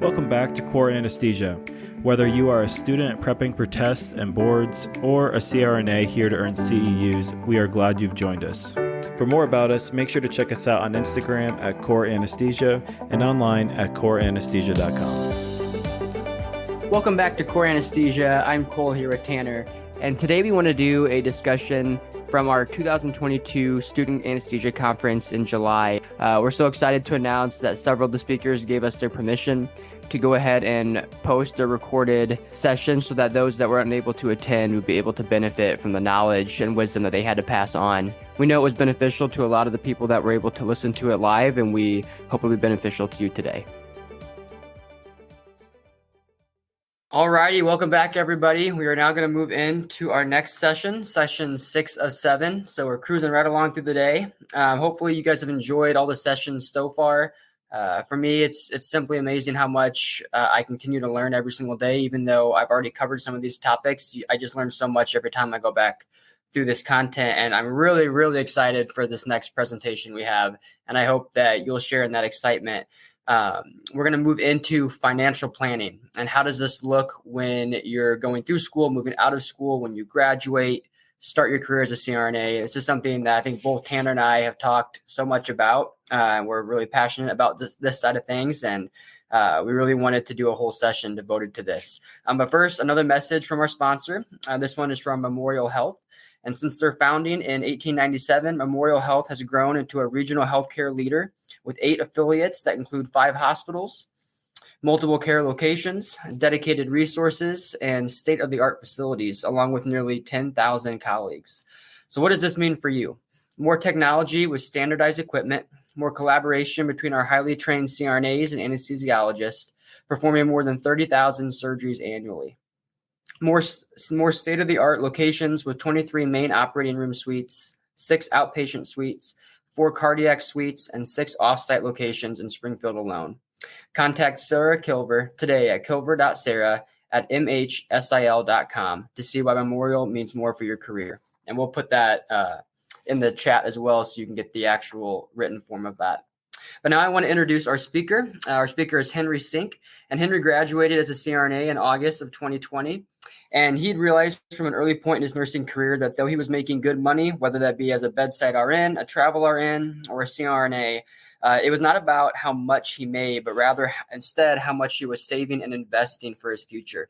Welcome back to Core Anesthesia. Whether you are a student prepping for tests and boards or a CRNA here to earn CEUs, we are glad you've joined us. For more about us, make sure to check us out on Instagram at Core Anesthesia and online at coreanesthesia.com. Welcome back to Core Anesthesia. I'm Cole here with Tanner, and today we want to do a discussion from our 2022 Student Anesthesia Conference in July. We're so excited to announce that several of the speakers gave us their permission to go ahead and post a recorded session so that those that were unable to attend would be able to benefit from the knowledge and wisdom that they had to pass on. We know it was beneficial to a lot of the people that were able to listen to it live, and we hope it'll be beneficial to you today. Alrighty, welcome back everybody. We are now going to move into our next session 6 of 7. So we're cruising right along through the day. Hopefully you guys have enjoyed all the sessions so far. For me, it's simply amazing how much I continue to learn every single day. Even though I've already covered some of these topics, I just learn so much every time I go back through this content. And I'm really, really excited for this next presentation we have. And I hope that you'll share in that excitement. We're going to move into financial planning. And how does this look when you're going through school, moving out of school, when you graduate, start your career as a CRNA? This is something that I think both Tanner and I have talked so much about. We're really passionate about this side of things, and we really wanted to do a whole session devoted to this. But first, another message from our sponsor. This one is from Memorial Health. And since their founding in 1897, Memorial Health has grown into a regional healthcare leader with 8 affiliates that include 5 hospitals, multiple care locations, dedicated resources, and state-of-the-art facilities, along with nearly 10,000 colleagues. So what does this mean for you? More technology with standardized equipment, more collaboration between our highly trained CRNAs and anesthesiologists, performing more than 30,000 surgeries annually. More state-of-the-art locations with 23 main operating room suites, 6 outpatient suites, 4 cardiac suites, and 6 off-site locations in Springfield alone. Contact Sarah Kilver today at kilver.sarah@mhsil.com to see why Memorial means more for your career. And we'll put that in the chat as well so you can get the actual written form of that. But now I want to introduce our speaker. Our speaker is Henry Sink, and Henry graduated as a CRNA in August of 2020. And he'd realized from an early point in his nursing career that though he was making good money, whether that be as a bedside RN, a travel RN, or a CRNA, it was not about how much he made, but rather instead how much he was saving and investing for his future.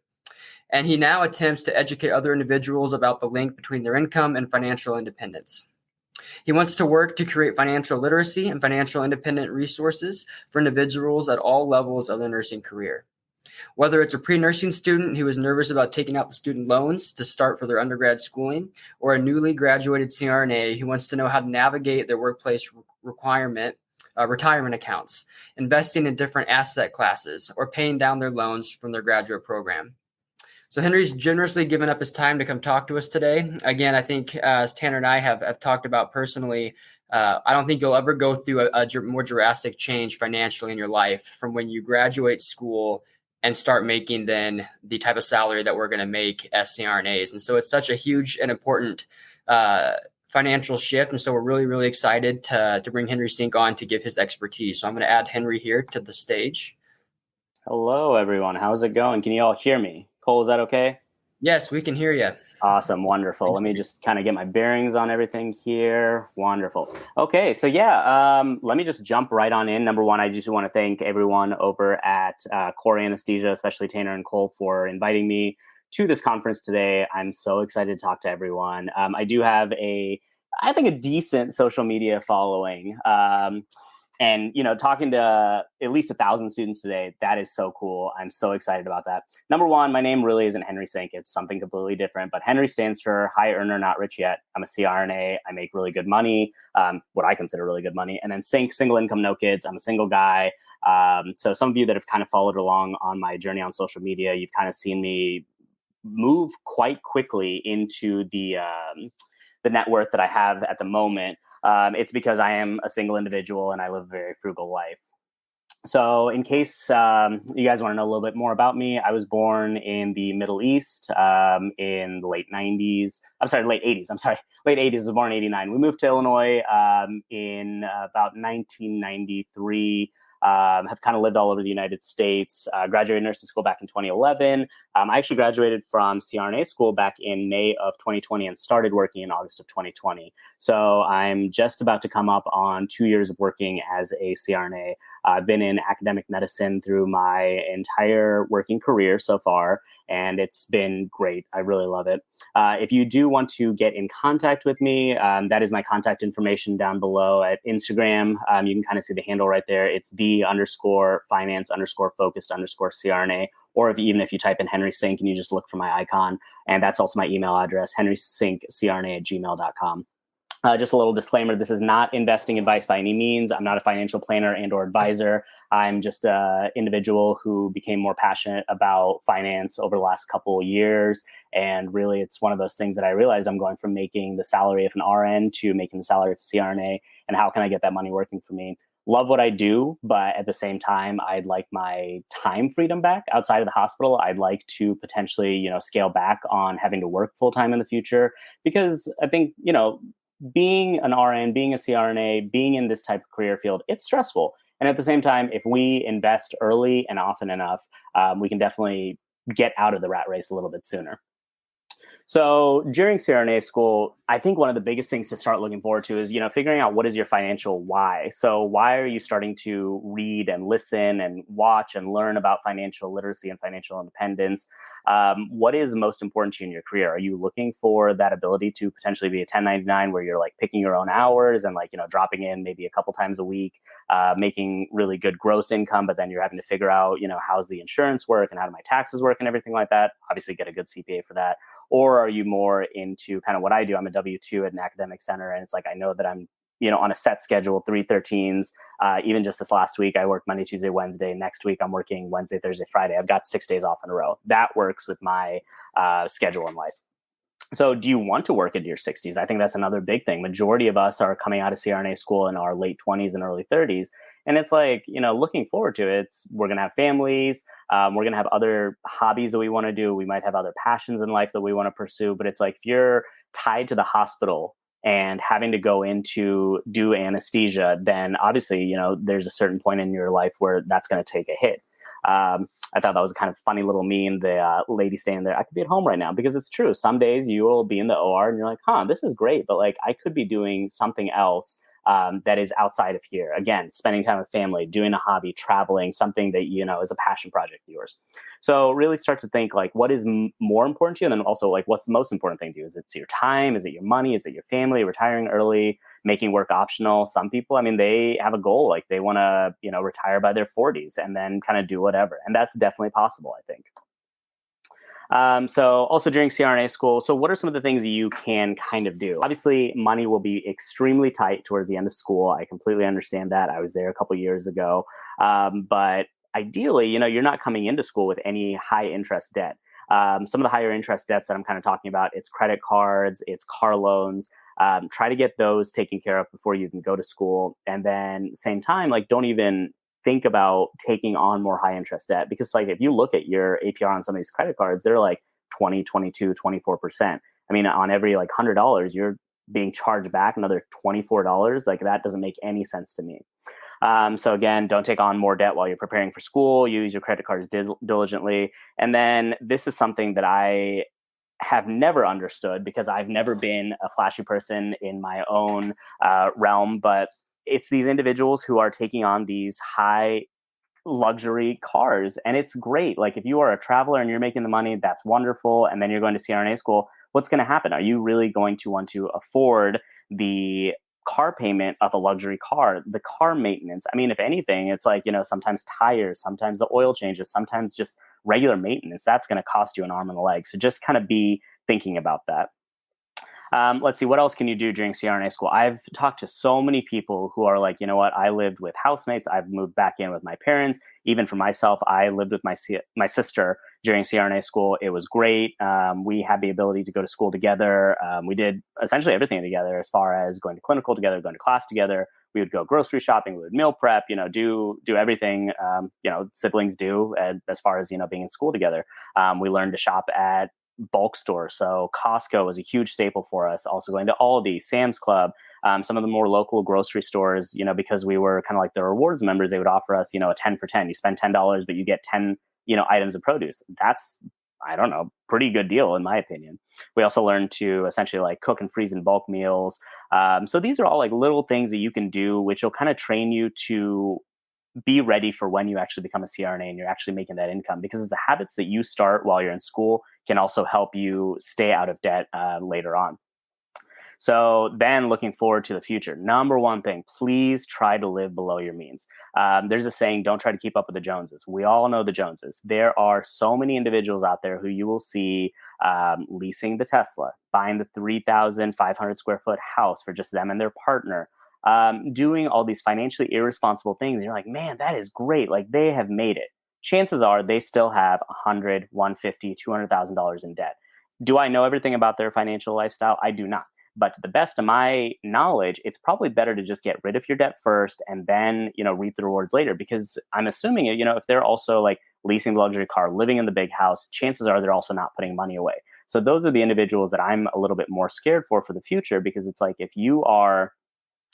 And he now attempts to educate other individuals about the link between their income and financial independence. He wants to work to create financial literacy and financial independent resources for individuals at all levels of their nursing career. Whether it's a pre-nursing student who is nervous about taking out the student loans to start for their undergrad schooling, or a newly graduated CRNA who wants to know how to navigate their workplace retirement accounts, investing in different asset classes, or paying down their loans from their graduate program. So Henry's generously given up his time to come talk to us today. Again, I think as Tanner and I have talked about personally, I don't think you'll ever go through a more drastic change financially in your life from when you graduate school and start making then the type of salary that we're going to make as CRNAs. And so it's such a huge and important financial shift. And so we're really, really excited to bring Henry Sink on to give his expertise. So I'm going to add Henry here to the stage. Hello, everyone. How's it going? Can you all hear me? Cole, is that okay? Yes, we can hear you. Awesome. Wonderful. Thanks. Let me just kind of get my bearings on everything here. Wonderful. Okay. So let me just jump right on in. Number one, I just want to thank everyone over at Core Anesthesia, especially Tanner and Cole, for inviting me to this conference today. I'm so excited to talk to everyone. I do have a decent social media following. And, talking to at least 1,000 students today, that is so cool. I'm so excited about that. Number one, my name really isn't Henry Sink. It's something completely different. But Henry stands for High Earner, Not Rich Yet. I'm a CRNA. I make really good money, what I consider really good money. And then Sink, single income, no kids. I'm a single guy. So some of you that have kind of followed along on my journey on social media, you've kind of seen me move quite quickly into the net worth that I have at the moment. It's because I am a single individual and I live a very frugal life. So in case you guys want to know a little bit more about me, I was born in the Middle East in the late 80s. I was born in 89. We moved to Illinois in about 1993. have kind of lived all over the United States. Graduated nursing school back in 2011. I actually graduated from CRNA school back in May of 2020 and started working in August of 2020. So I'm just about to come up on 2 years of working as a CRNA. I've been in academic medicine through my entire working career so far, and it's been great. I really love it. If you do want to get in contact with me, that is my contact information down below at Instagram. You can kind of see the handle right there. It's the_finance_focused_CRNA. Or even if you type in Henry Sink and you just look for my icon, and that's also my email address, henrysinkcrna@gmail.com. Just a little disclaimer, this is not investing advice by any means. I'm not a financial planner and or advisor. I'm just an individual who became more passionate about finance over the last couple of years. And really, it's one of those things that I realized I'm going from making the salary of an RN to making the salary of a CRNA. And how can I get that money working for me? Love what I do, but at the same time, I'd like my time freedom back outside of the hospital. I'd like to potentially, scale back on having to work full time in the future, because I think, being an RN, being a CRNA, being in this type of career field, it's stressful. And at the same time, if we invest early and often enough, we can definitely get out of the rat race a little bit sooner. So during CRNA school, I think one of the biggest things to start looking forward to is, figuring out what is your financial why. So why are you starting to read and listen and watch and learn about financial literacy and financial independence? What is most important to you in your career? Are you looking for that ability to potentially be a 1099 where you're like picking your own hours and dropping in maybe a couple times a week, making really good gross income, but then you're having to figure out, how's the insurance work and how do my taxes work and everything like that? Obviously get a good CPA for that. Or are you more into kind of what I do? I'm a W-2 at an academic center, and it's like I know that I'm, on a set schedule, 313s. Even just this last week, I worked Monday, Tuesday, Wednesday. Next week, I'm working Wednesday, Thursday, Friday. I've got 6 days off in a row. That works with my schedule in life. So do you want to work into your 60s? I think that's another big thing. Majority of us are coming out of CRNA school in our late 20s and early 30s. And it's like, looking forward to it. We're going to have families. We're going to have other hobbies that we want to do. We might have other passions in life that we want to pursue. But it's like, if you're tied to the hospital and having to go in to do anesthesia, then obviously, there's a certain point in your life where that's going to take a hit. I thought that was a kind of funny little meme. The lady standing there, I could be at home right now, because it's true. Some days you will be in the OR and you're like, this is great. But I could be doing something else that is outside of here. Again, spending time with family, doing a hobby, traveling, something that, is a passion project of yours. So really start to think what is more important to you? And then also what's the most important thing to you? Is it your time? Is it your money? Is it your family? Retiring early, making work optional? Some people, they have a goal, they want to, retire by their 40s and then kind of do whatever. And that's definitely possible, I think. So also during CRNA school, so what are some of the things that you can kind of do? Obviously, money will be extremely tight towards the end of school. I completely understand that. I was there a couple years ago. But ideally, you're not coming into school with any high interest debt. Some of the higher interest debts that I'm kind of talking about, it's credit cards, it's car loans. Try to get those taken care of before you can go to school. And then same time, don't even think about taking on more high interest debt, because if you look at your APR on some of these credit cards, they're 20, 22, 24%. On every $100, you're being charged back another $24. That doesn't make any sense to me. So again, don't take on more debt while you're preparing for school. Use your credit cards diligently. And then this is something that I have never understood, because I've never been a flashy person in my own realm, but it's these individuals who are taking on these high luxury cars, and it's great. If you are a traveler and you're making the money, that's wonderful. And then you're going to CRNA school. What's going to happen? Are you really going to want to afford the car payment of a luxury car, the car maintenance? If anything, it's sometimes tires, sometimes the oil changes, sometimes just regular maintenance. That's going to cost you an arm and a leg. So just kind of be thinking about that. Let's see, what else can you do during CRNA school? I've talked to so many people who are I lived with housemates. I've moved back in with my parents. Even for myself, I lived with my sister during CRNA school. It was great. We had the ability to go to school together. We did essentially everything together, as far as going to clinical together, going to class together. We would go grocery shopping, we would meal prep, do everything, siblings do as far as, being in school together. We learned to shop at bulk stores. So Costco was a huge staple for us. Also going to Aldi, Sam's Club, Some of the more local grocery stores, because we were kind of like the rewards members, they would offer us, a 10 for 10. You spend $10, but you get 10, items of produce. That's, I don't know, pretty good deal in my opinion. We also learned to essentially like cook and freeze in bulk meals. So these are all like little things that you can do, which will kind of train you to be ready for when you actually become a CRNA and you're actually making that income, because it's the habits that you start while you're in school can also help you stay out of debt later on. So then looking forward to the future, number one thing, please try to live below your means. There's a saying, don't try to keep up with the Joneses. We all know the Joneses. There are so many individuals out there who you will see leasing the Tesla, buying the 3,500 square foot house for just them and their partner, doing all these financially irresponsible things. And you're like, man, that is great. Like they have made it. Chances are they still have $100, $150, $200,000 in debt. Do I know everything about their financial lifestyle? I do not. But to the best of my knowledge, it's probably better to just get rid of your debt first and then, reap the rewards later. Because I'm assuming, if they're also like leasing the luxury car, living in the big house, chances are they're also not putting money away. So those are the individuals that I'm a little bit more scared for the future, because it's like, if you are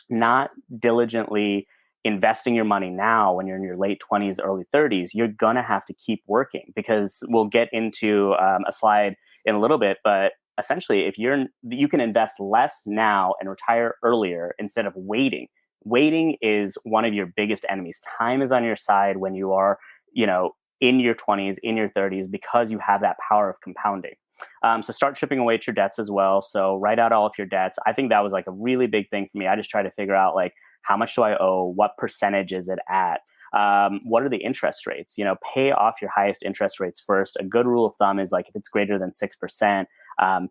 not diligently investing your money now when you're in your late 20s, early 30s, you're going to have to keep working, because we'll get into a slide in a little bit, but essentially, if you can invest less now and retire earlier instead of waiting. Waiting is one of your biggest enemies. Time is on your side when you are, in your 20s, in your 30s, because you have that power of compounding. So start chipping away at your debts as well. So write out all of your debts. I think that was like a really big thing for me. I just try to figure out like, how much do I owe? What percentage is it at? What are the interest rates? Pay off your highest interest rates first. A good rule of thumb is like, if it's greater than 6%,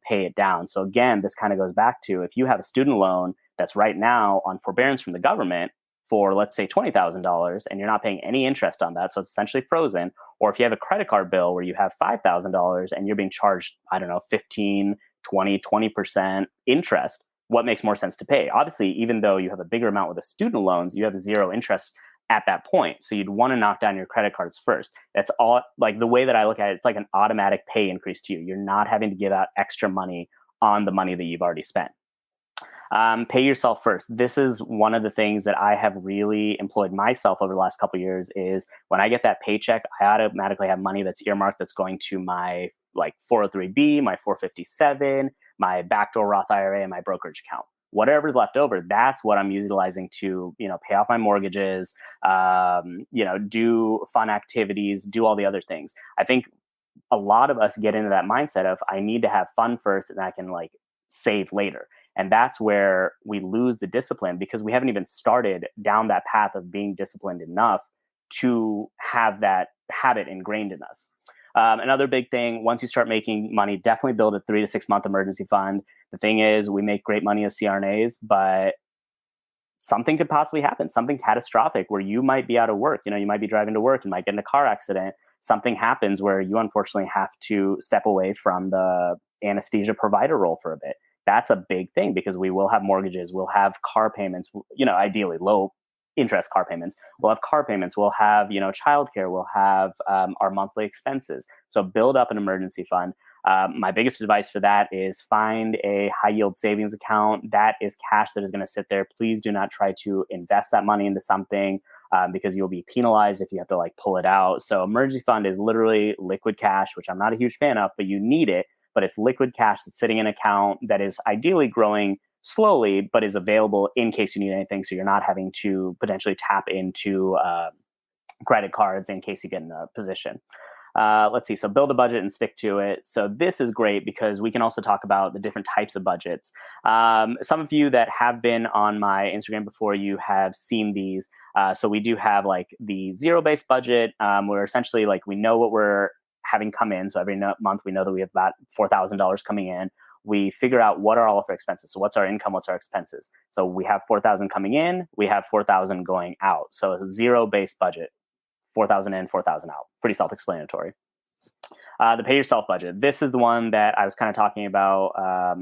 pay it down. So again, this kind of goes back to, if you have a student loan that's right now on forbearance from the government for, let's say, $20,000, and you're not paying any interest on that, so it's essentially frozen. Or if you have a credit card bill where you have $5,000 and you're being charged, I don't know, 15, 20% interest, what makes more sense to pay? Obviously, even though you have a bigger amount with the student loans, you have zero interest at that point. So you'd want to knock down your credit cards first. That's all, like the way that I look at it, it's like an automatic pay increase to you. You're not having to give out extra money on the money that you've already spent. Pay yourself first. This is one of the things that I have really employed myself over the last couple of years, is when I get that paycheck, I automatically have money that's earmarked that's going to my like 403B, my 457, my backdoor Roth IRA, and my brokerage account. Whatever's left over, that's what I'm utilizing to, pay off my mortgages, do fun activities, do all the other things. I think a lot of us get into that mindset of, I need to have fun first and I can like save later. And that's where we lose the discipline, because we haven't even started down that path of being disciplined enough to have that habit ingrained in us. Another big thing, once you start making money, definitely build a 3 to 6 month emergency fund. The thing is, we make great money as CRNAs, but something could possibly happen, something catastrophic where you might be out of work. You might be driving to work, you might get in a car accident. Something happens where you unfortunately have to step away from the anesthesia provider role for a bit. That's a big thing, because we will have mortgages, we'll have car payments, ideally low interest car payments. We'll have car payments. We'll have, childcare. We'll have our monthly expenses. So build up an emergency fund. My biggest advice for that is find a high yield savings account. That is cash that is going to sit there. Please do not try to invest that money into something because you'll be penalized if you have to like pull it out. So emergency fund is literally liquid cash, which I'm not a huge fan of, but you need it. But it's liquid cash that's sitting in an account that is ideally growing slowly, but is available in case you need anything. So you're not having to potentially tap into credit cards in case you get in a position. Let's see. So build a budget and stick to it. So this is great because we can also talk about the different types of budgets. Some of you that have been on my Instagram before, you have seen these. So we do have like the zero-based budget, where essentially like we know what we're having come in. So every month we know that we have about $4,000 coming in. We figure out what are all of our expenses. So what's our income? What's our expenses? So we have 4,000 coming in. We have 4,000 going out. So it's a zero-based budget, 4,000 in, 4,000 out. Pretty self-explanatory. The pay yourself budget. This is the one that I was kind of talking about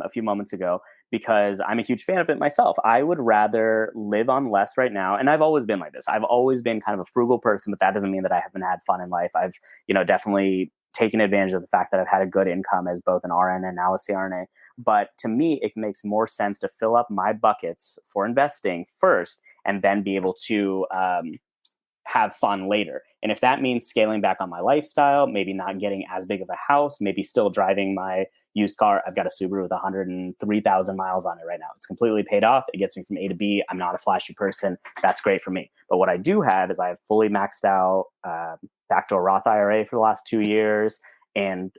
a few moments ago, because I'm a huge fan of it myself. I would rather live on less right now. And I've always been like this. I've always been kind of a frugal person, but that doesn't mean that I haven't had fun in life. I've, definitely taken advantage of the fact that I've had a good income as both an RN and now a CRNA. But to me, it makes more sense to fill up my buckets for investing first and then be able to have fun later. And if that means scaling back on my lifestyle, maybe not getting as big of a house, maybe still driving my used car. I've got a Subaru with 103,000 miles on it right now. It's completely paid off. It gets me from A to B. I'm not a flashy person. That's great for me. But what I do have is I have fully maxed out backdoor Roth IRA for the last 2 years and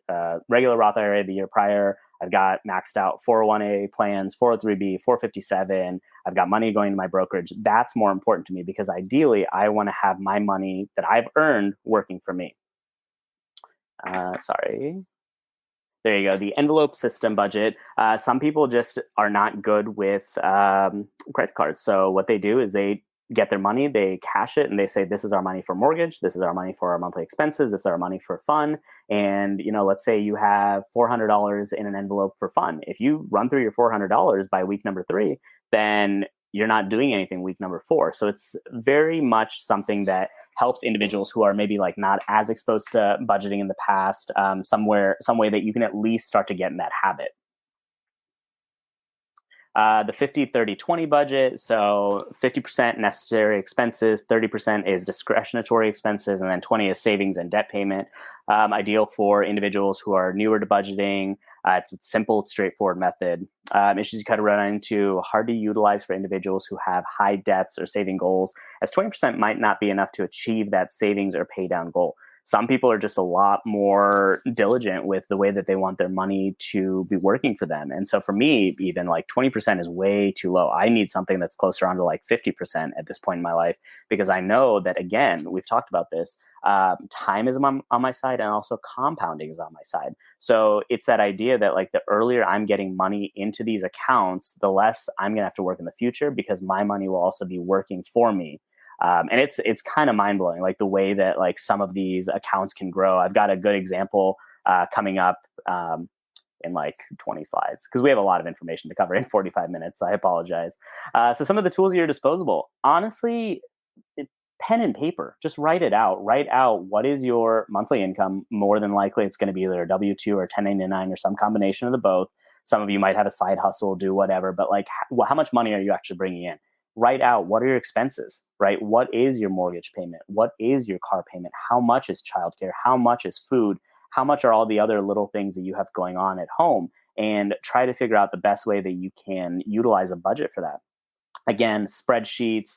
regular Roth IRA the year prior. I've got maxed out 401a plans, 403b, 457. I've got money going to my brokerage. That's more important to me because ideally I want to have my money that I've earned working for me. Sorry. There you go. The envelope system budget. Some people just are not good with credit cards. So what they do is they get their money, they cash it, and they say, this is our money for mortgage. This is our money for our monthly expenses. This is our money for fun. And, let's say you have $400 in an envelope for fun. If you run through your $400 by week number 3, then you're not doing anything week number 4. So it's very much something that helps individuals who are maybe like not as exposed to budgeting in the past, some way that you can at least start to get in that habit. The 50-30-20 budget. So 50% necessary expenses, 30% is discretionary expenses, and then 20 is savings and debt payment. Ideal for individuals who are newer to budgeting. It's a simple, straightforward method. Issues you could run into, hard to utilize for individuals who have high debts or saving goals, as 20% might not be enough to achieve that savings or pay down goal. Some people are just a lot more diligent with the way that they want their money to be working for them. And so for me, even like 20% is way too low. I need something that's closer on to like 50% at this point in my life, because I know that, again, we've talked about this, time is on my side, and also compounding is on my side. So it's that idea that like the earlier I'm getting money into these accounts, the less I'm going to have to work in the future, because my money will also be working for me. And it's kind of mind blowing, like the way that like some of these accounts can grow. I've got a good example coming up in like 20 slides, because we have a lot of information to cover in 45 minutes. So I apologize. So some of the tools at your disposal, honestly, pen and paper, just write it out. Write out what is your monthly income. More than likely, it's going to be either a W-2 or 1099 or some combination of the both. Some of you might have a side hustle, do whatever, but like how much money are you actually bringing in? Write out, what are your expenses, right? What is your mortgage payment? What is your car payment? How much is childcare? How much is food? How much are all the other little things that you have going on at home? And try to figure out the best way that you can utilize a budget for that. Again, spreadsheets,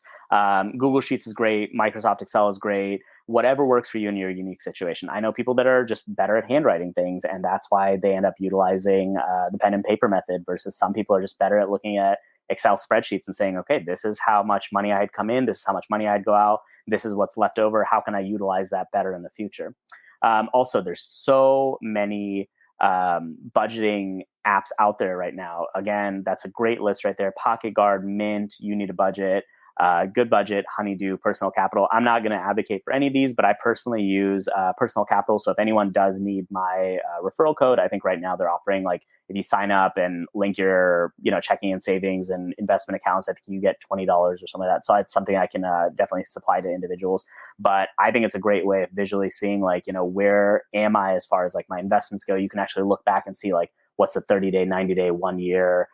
Google Sheets is great. Microsoft Excel is great. Whatever works for you in your unique situation. I know people that are just better at handwriting things, and that's why they end up utilizing the pen and paper method, versus some people are just better at looking at Excel spreadsheets and saying, okay, this is how much money I had come in. This is how much money I'd go out. This is what's left over. How can I utilize that better in the future? Also, there's so many budgeting apps out there right now. Again, that's a great list right there. Pocket Guard, Mint, You Need a Budget, Good Budget, Honeydew, Personal Capital. I'm not going to advocate for any of these, but I personally use Personal Capital. So if anyone does need my referral code, I think right now they're offering, like, if you sign up and link your checking and savings and investment accounts, I think you get $20 or something like that. So it's something I can definitely supply to individuals. But I think it's a great way of visually seeing, like, where am I as far as like my investments go. You can actually look back and see like what's the 30-day, 90-day, 1 year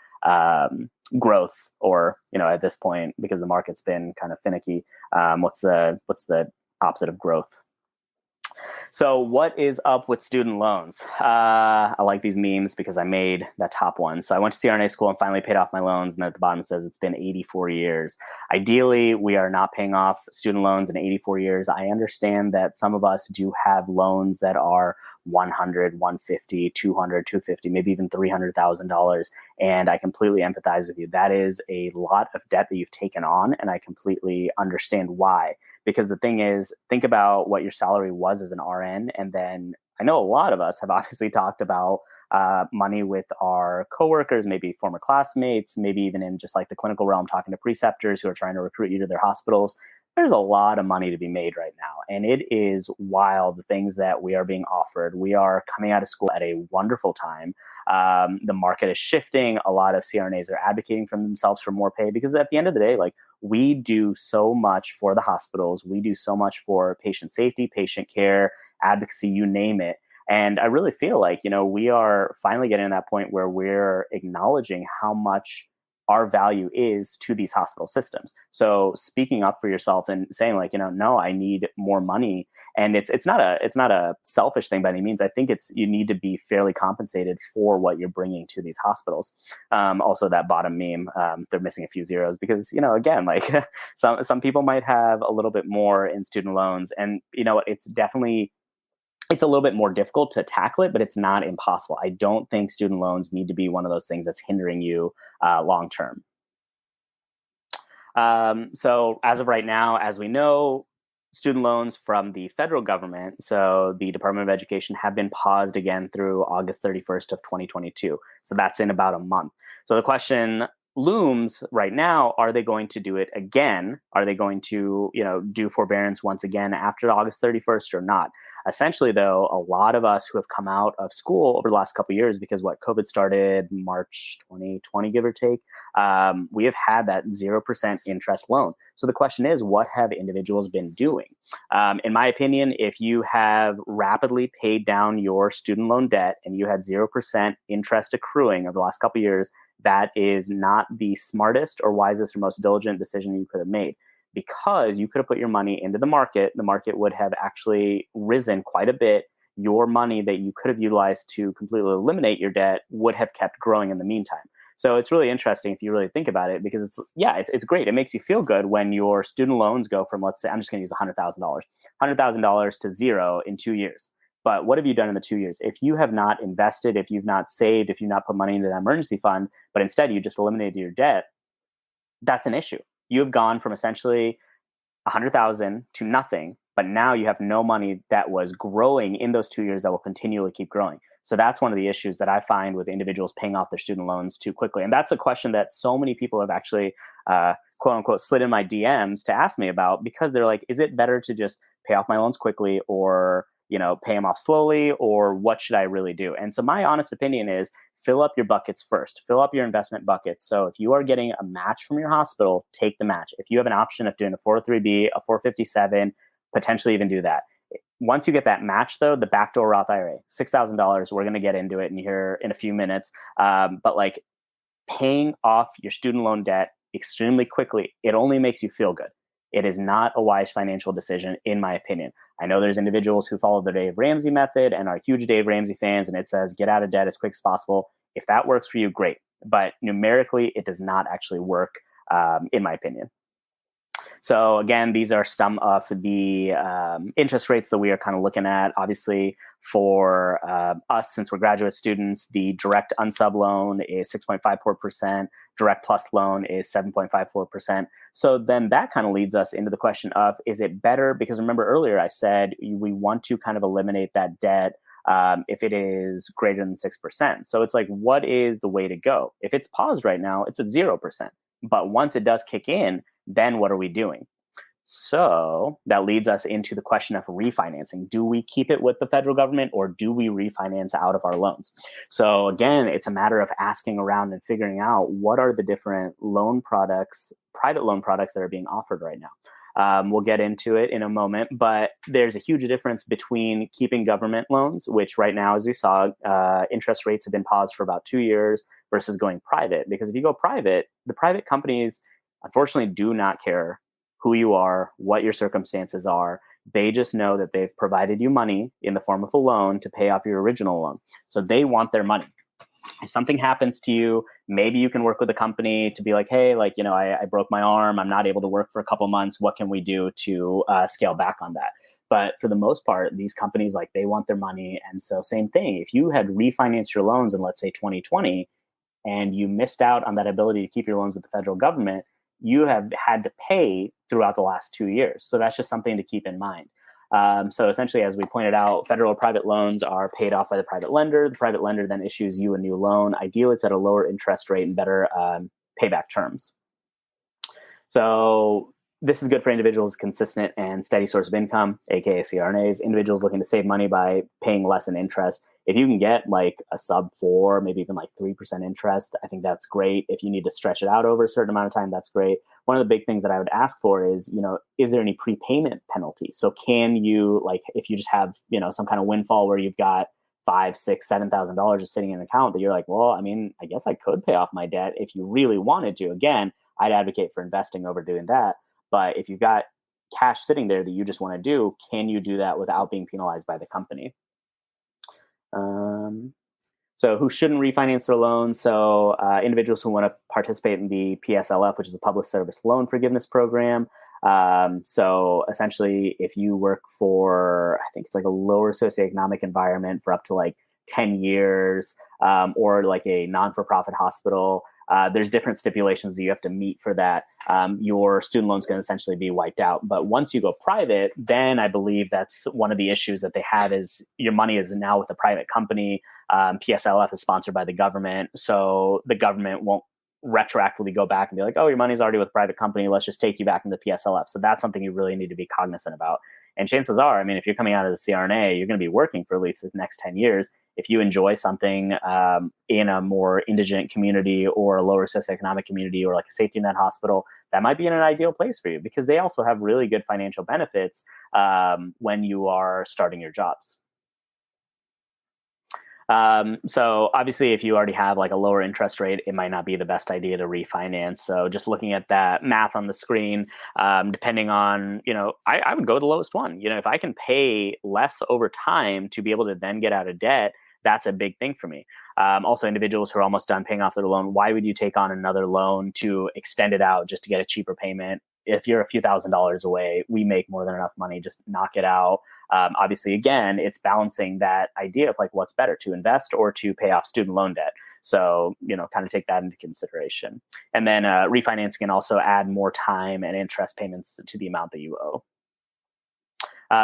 growth, or at this point, because the market's been kind of finicky, what's the opposite of growth. So what is up with student loans? I like these memes because I made that top one. So I went to CRNA school and finally paid off my loans. And at the bottom it says it's been 84 years. Ideally, we are not paying off student loans in 84 years. I understand that some of us do have loans that are 100, 150, 200, 250, maybe even $300,000. And I completely empathize with you. That is a lot of debt that you've taken on. And I completely understand why. Because the thing is, think about what your salary was as an RN. And then I know a lot of us have obviously talked about money with our coworkers, maybe former classmates, maybe even in just like the clinical realm, talking to preceptors who are trying to recruit you to their hospitals. There's a lot of money to be made right now. And it is wild, the things that we are being offered. We are coming out of school at a wonderful time. The market is shifting. A lot of CRNAs are advocating for themselves for more pay, because at the end of the day, like, we do so much for the hospitals. We do so much for patient safety, patient care, advocacy, you name it. And I really feel like, we are finally getting to that point where we're acknowledging how much our value is to these hospital systems. So speaking up for yourself and saying like, no, I need more money. And it's not a selfish thing by any means. I think you need to be fairly compensated for what you're bringing to these hospitals. Also that bottom meme, they're missing a few zeros because, again, like some people might have a little bit more in student loans, and it's a little bit more difficult to tackle it, but it's not impossible. I don't think student loans need to be one of those things that's hindering you long term. So as of right now, as we know, student loans from the federal government, so the Department of Education, have been paused again through August 31st of 2022. So that's in about a month. So the question looms right now, are they going to do it again? Are they going to, do forbearance once again after August 31st or not? Essentially, though, a lot of us who have come out of school over the last couple of years, because COVID started March 2020, give or take, we have had that 0% interest loan. So the question is, what have individuals been doing? In my opinion, if you have rapidly paid down your student loan debt and you had 0% interest accruing over the last couple of years, that is not the smartest or wisest or most diligent decision you could have made, because you could have put your money into the market. The market would have actually risen quite a bit. Your money that you could have utilized to completely eliminate your debt would have kept growing in the meantime. So it's really interesting if you really think about it, because it's great. It makes you feel good when your student loans go from, let's say, I'm just going to use $100,000 to zero in 2 years. But what have you done in the 2 years? If you have not invested, if you've not saved, if you've not put money into that emergency fund, but instead you just eliminated your debt, that's an issue. You have gone from essentially 100,000 to nothing, but now you have no money that was growing in those 2 years that will continually keep growing. So that's one of the issues that I find with individuals paying off their student loans too quickly. And that's a question that so many people have actually, quote unquote, slid in my DMs to ask me about, because they're like, is it better to just pay off my loans quickly, or, pay them off slowly, or what should I really do? And so my honest opinion is, fill up your buckets first. Fill up your investment buckets. So if you are getting a match from your hospital, take the match. If you have an option of doing a 403B, a 457, potentially even do that. Once you get that match, though, the backdoor Roth IRA, $6,000, we're going to get into it in a few minutes. But like, paying off your student loan debt extremely quickly, it only makes you feel good. It is not a wise financial decision, in my opinion. I know there's individuals who follow the Dave Ramsey method and are huge Dave Ramsey fans, and it says get out of debt as quick as possible. If that works for you, great. But numerically, it does not actually work, in my opinion. So again, these are some of the interest rates that we are kind of looking at. Obviously, for us, since we're graduate students, the direct unsub loan is 6.54%. Direct plus loan is 7.54%. So then that kind of leads us into the question of, is it better? Because remember earlier I said we want to kind of eliminate that debt if it is greater than 6%. So it's like, what is the way to go? If it's paused right now, it's at 0%. But once it does kick in, then what are we doing? So that leads us into the question of refinancing. Do we keep it with the federal government, or do we refinance out of our loans? So again, it's a matter of asking around and figuring out what are the different loan products, private loan products, that are being offered right now. We'll get into it in a moment, but there's a huge difference between keeping government loans, which right now, as we saw, interest rates have been paused for about 2 years, versus going private. Because if you go private, the private companies unfortunately do not care who you are, what your circumstances are. They just know that they've provided you money in the form of a loan to pay off your original loan. So they want their money. If something happens to you, maybe you can work with the company to be like, hey, like, I broke my arm. I'm not able to work for a couple months. What can we do to scale back on that? But for the most part, these companies, like, they want their money. And so same thing, if you had refinanced your loans in, let's say, 2020, and you missed out on that ability to keep your loans with the federal government, you have had to pay throughout the last 2 years. So that's just something to keep in mind. So essentially, as we pointed out, federal private loans are paid off by the private lender. The private lender then issues you a new loan. Ideally, it's at a lower interest rate and better payback terms. So this is good for individuals, consistent and steady source of income, aka CRNAs, individuals looking to save money by paying less in interest. If you can get like a sub 4, maybe even like 3% interest, I think that's great. If you need to stretch it out over a certain amount of time, that's great. One of the big things that I would ask for is, is there any prepayment penalty? So can you, like, if you just have, some kind of windfall where you've got $5, $6, $7,000 just sitting in an account that you're like, well, I mean, I guess I could pay off my debt if you really wanted to. Again, I'd advocate for investing over doing that. But if you've got cash sitting there that you just want to do, can you do that without being penalized by the company? So who shouldn't refinance their loans? So individuals who want to participate in the PSLF, which is a public service loan forgiveness program. So essentially, if you work for, I think it's like a lower socioeconomic environment for up to like 10 years, or like a non-for-profit hospital, there's different stipulations that you have to meet for that. Your student loan is going to essentially be wiped out. But once you go private, then I believe that's one of the issues that they have is your money is now with a private company. PSLF is sponsored by the government. So the government won't retroactively go back and be like, oh, your money's already with a private company. Let's just take you back into PSLF. So that's something you really need to be cognizant about. And chances are, I mean, if you're coming out of the CRNA, you're going to be working for at least the next 10 years. If you enjoy something in a more indigent community or a lower socioeconomic community or like a safety net hospital, that might be in an ideal place for you because they also have really good financial benefits when you are starting your jobs. So obviously, if you already have like a lower interest rate, it might not be the best idea to refinance. So just looking at that math on the screen, depending on, I would go the lowest one. If I can pay less over time to be able to then get out of debt, that's a big thing for me. Also, individuals who are almost done paying off their loan, why would you take on another loan to extend it out just to get a cheaper payment? If you're a few $1,000s away, we make more than enough money, just knock it out. Obviously, again, it's balancing that idea of like what's better, to invest or to pay off student loan debt. So, kind of take that into consideration. And then refinancing can also add more time and interest payments to the amount that you owe.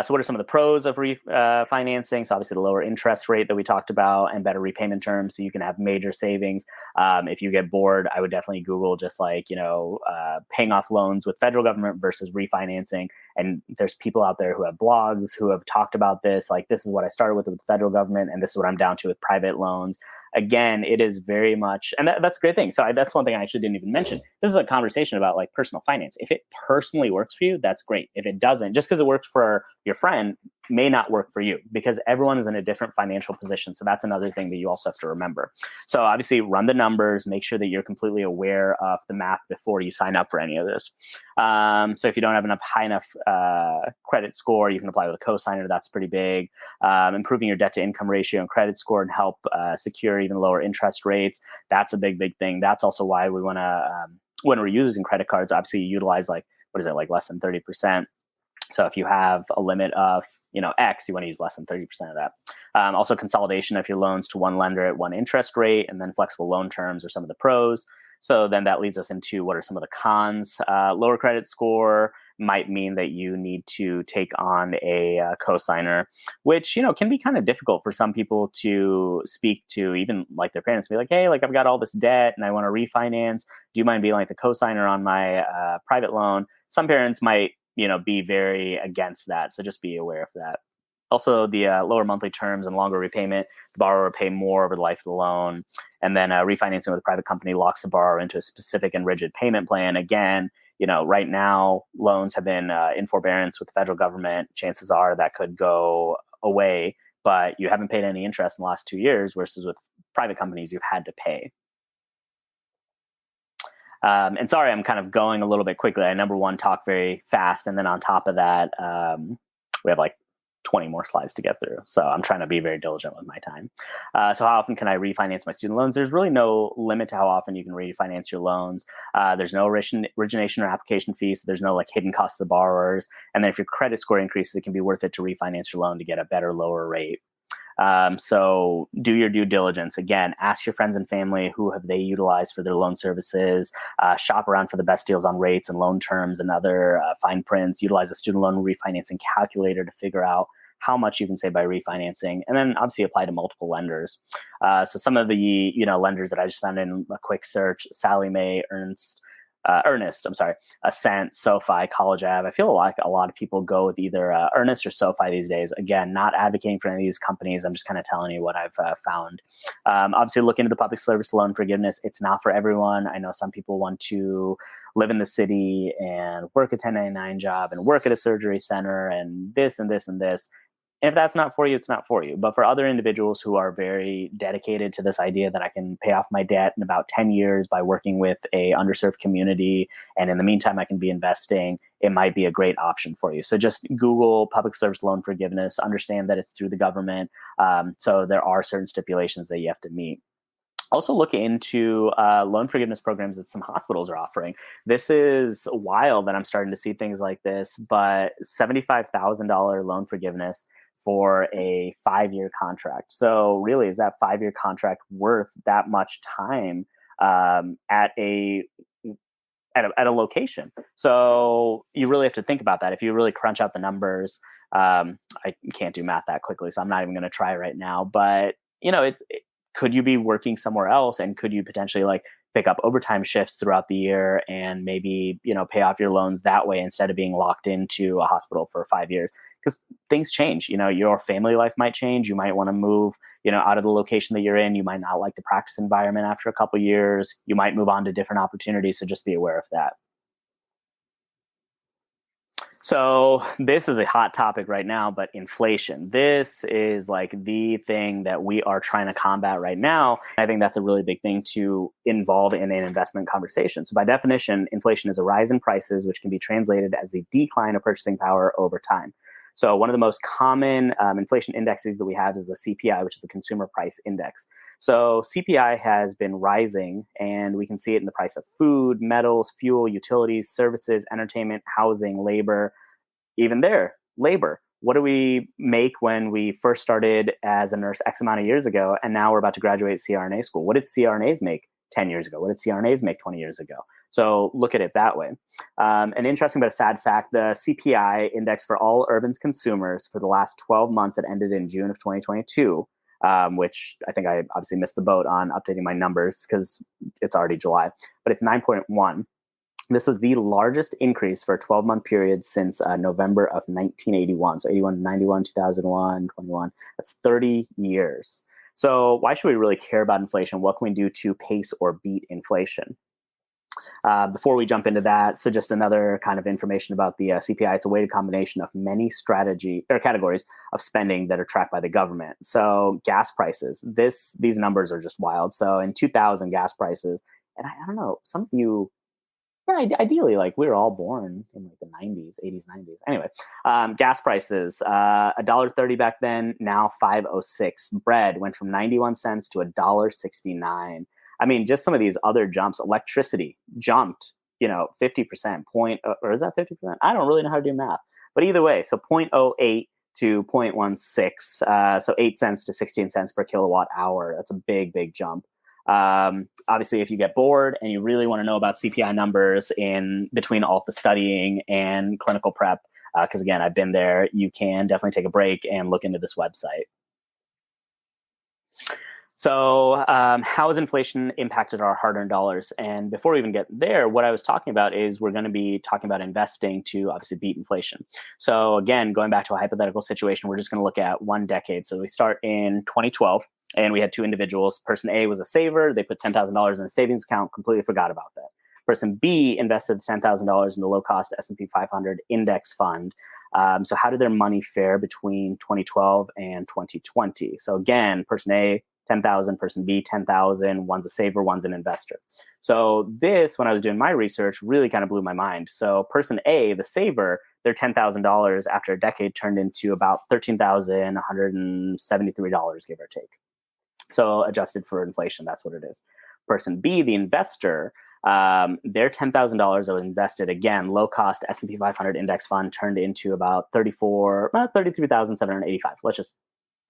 So what are some of the pros of refinancing? So obviously the lower interest rate that we talked about and better repayment terms, so you can have major savings. If you get bored, I would definitely Google just like, paying off loans with federal government versus refinancing. And there's people out there who have blogs who have talked about this. Like, this is what I started with the federal government, and this is what I'm down to with private loans. Again, it is very much, and that's a great thing. So that's one thing I actually didn't even mention. This is a conversation about like personal finance. If it personally works for you, that's great. If it doesn't, just because it works for your friend may not work for you, because everyone is in a different financial position. So that's another thing that you also have to remember. So obviously run the numbers, make sure that you're completely aware of the math before you sign up for any of this. So if you don't have high enough credit score, you can apply with a cosigner. That's pretty big. Improving your debt to income ratio and credit score and help secure even lower interest rates. That's a big thing. That's also why we want to, when we're using credit cards, obviously utilize like less than 30%. So if you have a limit of, X, you want to use less than 30% of that. Also consolidation of your loans to one lender at one interest rate, and then flexible loan terms are some of the pros. So then that leads us into what are some of the cons. Lower credit score might mean that you need to take on a cosigner, which, can be kind of difficult for some people to speak to, even like their parents, be like, hey, like I've got all this debt and I want to refinance. Do you mind being like the cosigner on my private loan? Some parents might, be very against that. So just be aware of that. Also, the lower monthly terms and longer repayment, the borrower will pay more over the life of the loan. And then refinancing with a private company locks the borrower into a specific and rigid payment plan. Again, right now, loans have been in forbearance with the federal government. Chances are that could go away, but you haven't paid any interest in the last 2 years, versus with private companies, you've had to pay. And sorry, I'm kind of going a little bit quickly. I, number one, talk very fast. And then on top of that, we have like 20 more slides to get through. So I'm trying to be very diligent with my time. So how often can I refinance my student loans? There's really no limit to how often you can refinance your loans. There's no origination or application fees. So there's no like hidden costs to the borrowers. And then if your credit score increases, it can be worth it to refinance your loan to get a better, lower rate. So do your due diligence. Again, ask your friends and family who have they utilized for their loan services. Shop around for the best deals on rates and loan terms and other fine prints. Utilize a student loan refinancing calculator to figure out how much you can save by refinancing, and then obviously apply to multiple lenders. So some of the lenders that I just found in a quick search: Sallie Mae, Ascent, SoFi, College Ave. I feel like a lot of people go with either Earnest or SoFi these days. Again, not advocating for any of these companies. I'm just kind of telling you what I've found. Obviously, look into the public service loan forgiveness. It's not for everyone. I know some people want to live in the city and work a 1099 job and work at a surgery center and this and this and this. And if that's not for you, it's not for you. But for other individuals who are very dedicated to this idea that I can pay off my debt in about 10 years by working with a underserved community, and in the meantime, I can be investing, it might be a great option for you. So just Google public service loan forgiveness, understand that it's through the government. So there are certain stipulations that you have to meet. Also look into loan forgiveness programs that some hospitals are offering. This is wild that I'm starting to see things like this, but $75,000 loan forgiveness for a 5-year contract. So really, is that 5-year contract worth that much time at a location? So you really have to think about that. If you really crunch out the numbers, I can't do math that quickly, so I'm not even going to try right now. But could you be working somewhere else, and could you potentially like pick up overtime shifts throughout the year and maybe pay off your loans that way instead of being locked into a hospital for 5 years? Because things change. Your family life might change. You might want to move out of the location that you're in. You might not like the practice environment after a couple of years. You might move on to different opportunities. So just be aware of that. So this is a hot topic right now, but inflation. This is like the thing that we are trying to combat right now. I think that's a really big thing to involve in an investment conversation. So by definition, inflation is a rise in prices, which can be translated as a decline of purchasing power over time. So one of the most common inflation indexes that we have is the CPI, which is the Consumer Price Index. So CPI has been rising, and we can see it in the price of food, metals, fuel, utilities, services, entertainment, housing, labor. Even there, labor. What do we make when we first started as a nurse X amount of years ago, and now we're about to graduate CRNA school? What did CRNAs make 10 years ago? What did CRNAs make 20 years ago? So look at it that way. An interesting but a sad fact, the CPI index for all urban consumers for the last 12 months that ended in June of 2022, which I think I obviously missed the boat on updating my numbers because it's already July, but it's 9.1. This was the largest increase for a 12-month period since November of 1981. So 81, 91, 2001, 21. That's 30 years. So why should we really care about inflation? What can we do to pace or beat inflation? Before we jump into that, so just another kind of information about the CPI. It's a weighted combination of many categories of spending that are tracked by the government. So gas prices, these numbers are just wild. So in 2000, gas prices, and I don't know, some of you, ideally, like we were all born in like the 90s, 80s, 90s. Anyway, gas prices, $1.30 back then, now $5.06. Bread went from 91 cents to $1.69. I mean, just some of these other jumps. Electricity jumped, 50%. Or is that 50%? I don't really know how to do math. But either way, so 0.08 to 0.16, so 8 cents to 16 cents per kilowatt hour. That's a big, big jump. Obviously, if you get bored and you really want to know about CPI numbers in between all the studying and clinical prep, because again, I've been there, you can definitely take a break and look into this website. So how has inflation impacted our hard-earned dollars? And before we even get there, what I was talking about is we're going to be talking about investing to obviously beat inflation. So again, going back to a hypothetical situation, we're just going to look at one decade. So we start in 2012, and we had two individuals. Person A was a saver. They put $10,000 in a savings account, completely forgot about that. Person B invested $10,000 in the low-cost S&P 500 index fund. So how did their money fare between 2012 and 2020? So again, person A, 10,000, person B, 10,000, one's a saver, one's an investor. So this, when I was doing my research, really kind of blew my mind. So person A, the saver, their $10,000 after a decade turned into about $13,173, give or take. So adjusted for inflation, that's what it is. Person B, the investor, their $10,000 that was invested, again, low-cost S&P 500 index fund turned into about $33,785. Let's just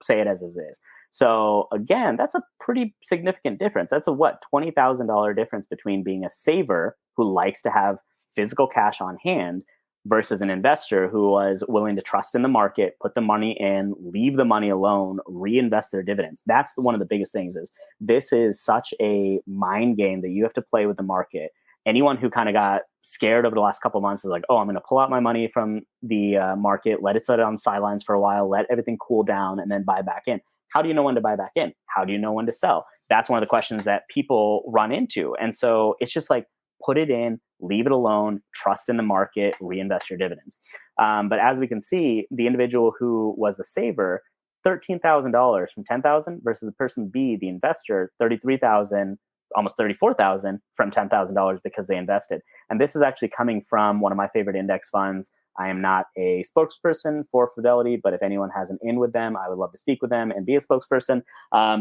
say it as it is. So again, that's a pretty significant difference. That's a $20,000 difference between being a saver who likes to have physical cash on hand versus an investor who was willing to trust in the market, put the money in, leave the money alone, reinvest their dividends. That's one of the biggest things. Is this is such a mind game that you have to play with the market. Anyone who kind of got scared over the last couple of months is like, oh, I'm going to pull out my money from the market, let it sit on the sidelines for a while, let everything cool down, and then buy back in. How do you know when to buy back in? How do you know when to sell? That's one of the questions that people run into. And so it's just like, put it in, leave it alone, trust in the market, reinvest your dividends. But as we can see, the individual who was a saver, $13,000 from 10,000 versus the person B, the investor, 33,000, almost 34,000 from $10,000 because they invested. And this is actually coming from one of my favorite index funds. I am not a spokesperson for Fidelity, but if anyone has an in with them, I would love to speak with them and be a spokesperson.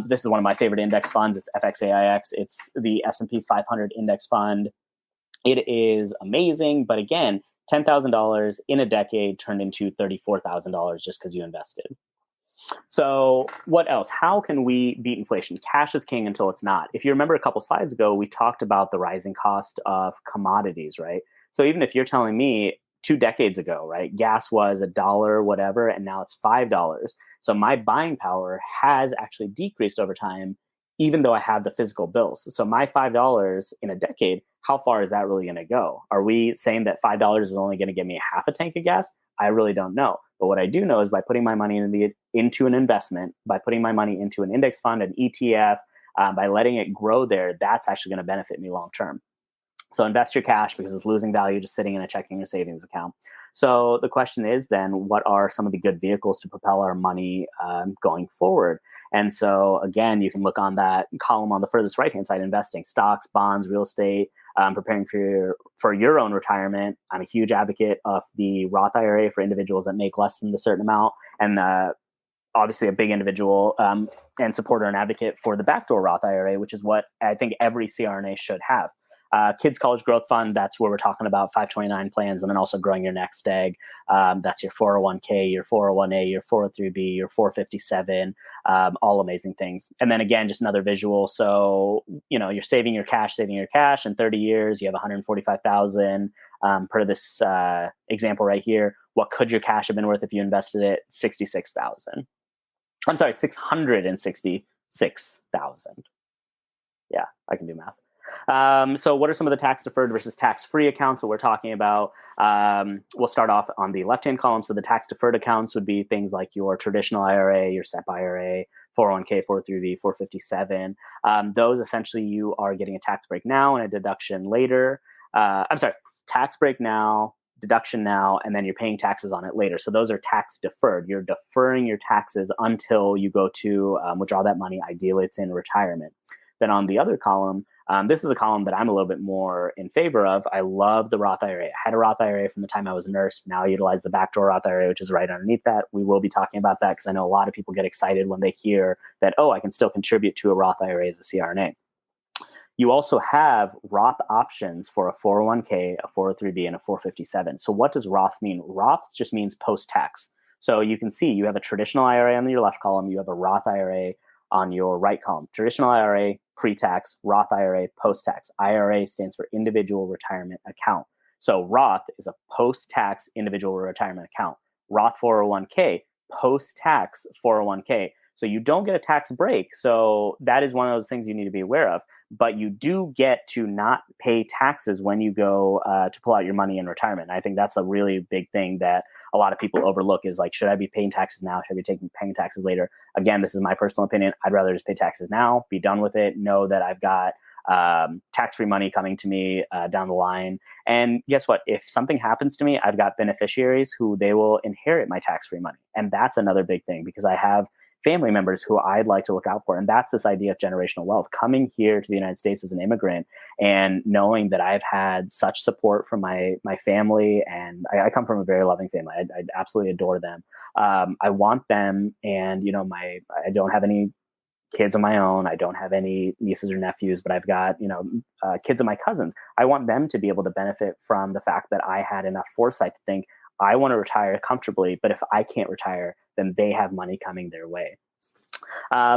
This is one of my favorite index funds. It's FXAIX. It's the S&P 500 index fund. It is amazing, but again, $10,000 in a decade turned into $34,000 just because you invested. So what else? How can we beat inflation? Cash is king until it's not. If you remember a couple slides ago, we talked about the rising cost of commodities, right? So even if you're telling me 2 decades ago, right, gas was $1, whatever, and now it's $5. So my buying power has actually decreased over time, even though I have the physical bills. So my $5 in a decade, how far is that really going to go? Are we saying that $5 is only going to get me half a tank of gas? I really don't know. But what I do know is by putting my money into an investment, by putting my money into an index fund, an ETF, by letting it grow there, that's actually going to benefit me long term. So invest your cash because it's losing value just sitting in a checking or savings account. So the question is then, what are some of the good vehicles to propel our money going forward? And so again, you can look on that column on the furthest right-hand side, investing, stocks, bonds, real estate, preparing for your own retirement. I'm a huge advocate of the Roth IRA for individuals that make less than a certain amount, and obviously a big individual and supporter and advocate for the backdoor Roth IRA, which is what I think every CRNA should have. Kids College Growth Fund, that's where we're talking about 529 plans, and then also growing your next egg. That's your 401k, your 401a, your 403b, your 457, all amazing things. And then again, just another visual. So, you're saving your cash. In 30 years, you have 145,000 per this example right here. What could your cash have been worth if you invested it? 66,000. I'm sorry, 666,000. Yeah, I can do math. So what are some of the tax deferred versus tax free accounts that we're talking about? We'll start off on the left-hand column. So the tax deferred accounts would be things like your traditional IRA, your SEP IRA, 401k, 403b, 457. Those essentially you are getting a tax break now and a deduction later. Tax break now, deduction now, and then you're paying taxes on it later. So those are tax deferred. You're deferring your taxes until you go to withdraw that money. Ideally, it's in retirement. Then on the other column, this is a column that I'm a little bit more in favor of. I love the Roth IRA. I had a Roth IRA from the time I was a nurse. Now I utilize the backdoor Roth IRA, which is right underneath that. We will be talking about that because I know a lot of people get excited when they hear that, oh, I can still contribute to a Roth IRA as a CRNA. You also have Roth options for a 401k, a 403b, and a 457. So what does Roth mean? Roth just means post-tax. So you can see you have a traditional IRA on your left column. You have a Roth IRA on your right column. Traditional IRA, pre-tax, Roth IRA, post-tax. IRA stands for individual retirement account. So Roth is a post-tax individual retirement account. Roth 401k, post-tax 401k. So you don't get a tax break. So that is one of those things you need to be aware of. But you do get to not pay taxes when you go to pull out your money in retirement. And I think that's a really big thing that a lot of people overlook is like, should I be paying taxes now? Should I be paying taxes later? Again, this is my personal opinion. I'd rather just pay taxes now, be done with it, know that I've got tax-free money coming to me down the line. And guess what? If something happens to me, I've got beneficiaries who they will inherit my tax-free money. And that's another big thing because I have family members who I'd like to look out for. And that's this idea of generational wealth. Coming here to the United States as an immigrant and knowing that I've had such support from my family, and I come from a very loving family. I absolutely adore them. I want them, and I don't have any kids of my own. I don't have any nieces or nephews, but I've got, kids of my cousins. I want them to be able to benefit from the fact that I had enough foresight to think I want to retire comfortably, but if I can't retire, then they have money coming their way.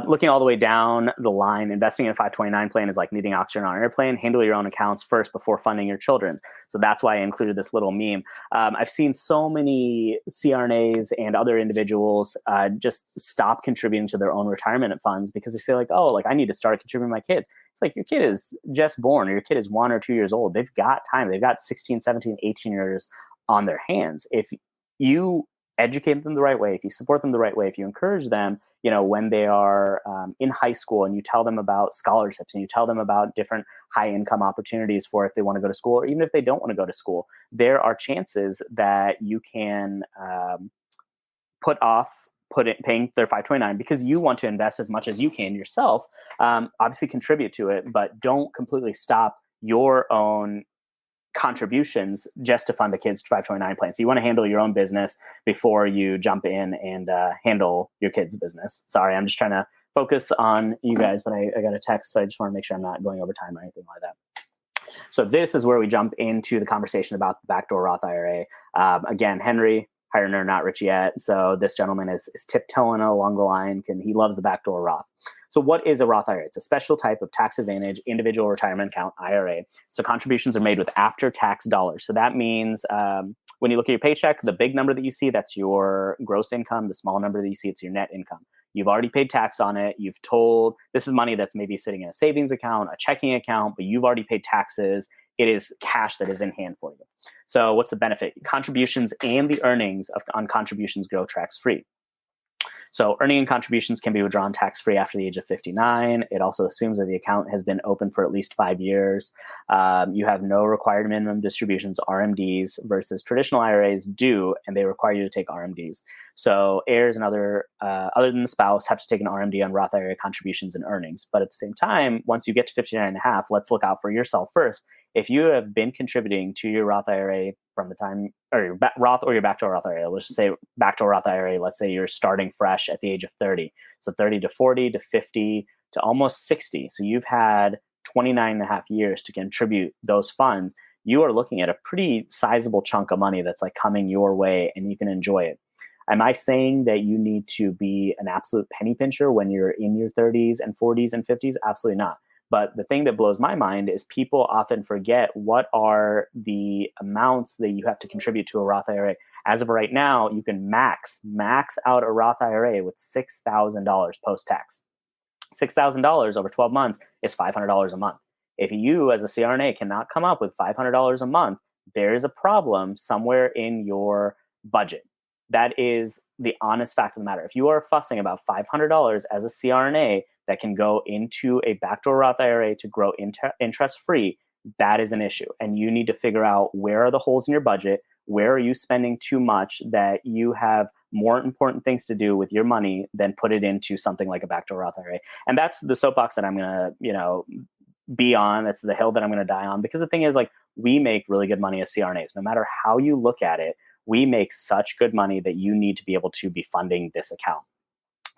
Looking all the way down the line, investing in a 529 plan is like needing oxygen on an airplane. Handle your own accounts first before funding your children's. So that's why I included this little meme. I've seen so many CRNAs and other individuals just stop contributing to their own retirement funds because they say like, oh, like I need to start contributing to my kids. It's like your kid is just born or your kid is 1 or 2 years old. They've got time. They've got 16, 17, 18 years on their hands. If you educate them the right way, if you support them the right way, if you encourage them, when they are in high school and you tell them about scholarships and you tell them about different high income opportunities for if they want to go to school, or even if they don't want to go to school, there are chances that you can paying their 529 because you want to invest as much as you can yourself. Obviously contribute to it, but don't completely stop your own contributions just to fund the kids' 529 plan. So you want to handle your own business before you jump in and handle your kids' business. Sorry, I'm just trying to focus on you guys, but I got a text, so I just want to make sure I'm not going over time or anything like that. So this is where we jump into the conversation about the backdoor Roth IRA. Again, Henry, higher earner, not rich yet. So this gentleman is tiptoeing along the line. He loves the backdoor Roth. So what is a Roth IRA? It's a special type of tax advantage individual retirement account IRA. So contributions are made with after-tax dollars. So that means when you look at your paycheck, the big number that you see, that's your gross income. The small number that you see, it's your net income. You've already paid tax on it. You've told this is money that's maybe sitting in a savings account, a checking account, but you've already paid taxes. It is cash that is in hand for you. So what's the benefit? Contributions and the earnings on contributions go tax-free. So earning and contributions can be withdrawn tax-free after the age of 59. It also assumes that the account has been open for at least 5 years. You have no required minimum distributions, RMDs, versus traditional IRAs do, and they require you to take RMDs. So heirs and other than the spouse have to take an RMD on Roth IRA contributions and earnings. But at the same time, once you get to 59 and a half, let's look out for yourself first. If you have been contributing to your Roth IRA from the time, or your Roth or your backdoor Roth IRA, let's just say backdoor Roth IRA, let's say you're starting fresh at the age of 30. So 30 to 40 to 50 to almost 60. So you've had 29 and a half years to contribute those funds. You are looking at a pretty sizable chunk of money that's like coming your way, and you can enjoy it. Am I saying that you need to be an absolute penny pincher when you're in your 30s and 40s and 50s? Absolutely not. But the thing that blows my mind is people often forget what are the amounts that you have to contribute to a Roth IRA. As of right now, you can max out a Roth IRA with $6,000 post-tax. $6,000 over 12 months is $500 a month. If you as a CRNA cannot come up with $500 a month, there is a problem somewhere in your budget. That is the honest fact of the matter. If you are fussing about $500 as a CRNA that can go into a backdoor Roth IRA to grow interest-free, that is an issue. And you need to figure out where are the holes in your budget, where are you spending too much that you have more important things to do with your money than put it into something like a backdoor Roth IRA. And that's the soapbox that I'm going to, be on. That's the hill that I'm going to die on. Because the thing is, like, we make really good money as CRNAs. No matter how you look at it, we make such good money that you need to be able to be funding this account.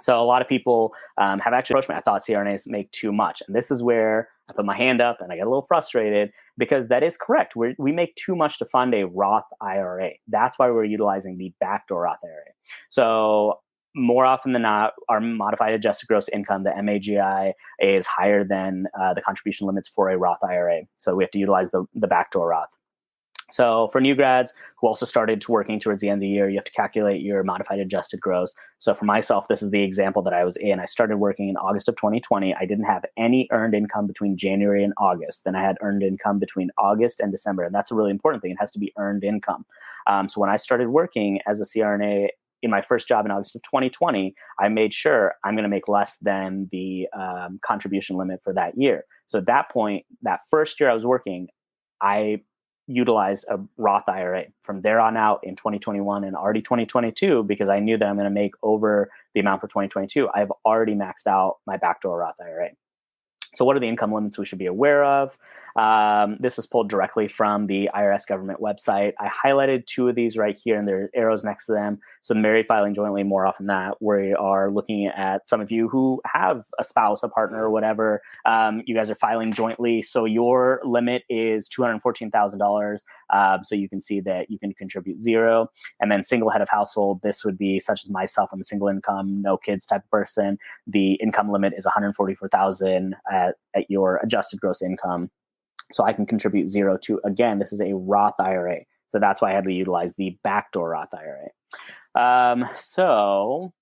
So a lot of people have actually approached me. I thought CRNAs make too much. And this is where I put my hand up and I get a little frustrated, because that is correct. We make too much to fund a Roth IRA. That's why we're utilizing the backdoor Roth IRA. So more often than not, our modified adjusted gross income, the MAGI, is higher than the contribution limits for a Roth IRA. So we have to utilize the backdoor Roth. So for new grads who also started working towards the end of the year, you have to calculate your modified adjusted gross. So for myself, this is the example that I was in. I started working in August of 2020. I didn't have any earned income between January and August. Then I had earned income between August and December. And that's a really important thing. It has to be earned income. So when I started working as a CRNA in my first job in August of 2020, I made sure I'm going to make less than the contribution limit for that year. So at that point, that first year I was working, I utilized a Roth IRA. From there on out in 2021 and already 2022, because I knew that I'm going to make over the amount for 2022, I've already maxed out my backdoor Roth IRA. So what are the income limits we should be aware of? This is pulled directly from the IRS government website. I highlighted two of these right here, and there are arrows next to them. So married filing jointly, more often than that, we are looking at some of you who have a spouse, a partner, or whatever. You guys are filing jointly. So your limit is $214,000. So you can see that you can contribute $0. And then single head of household, this would be such as myself. I'm a single income, no kids type of person. The income limit is $144,000 at your adjusted gross income. So I can contribute $0 to, again, this is a Roth IRA. So that's why I had to utilize the backdoor Roth IRA. So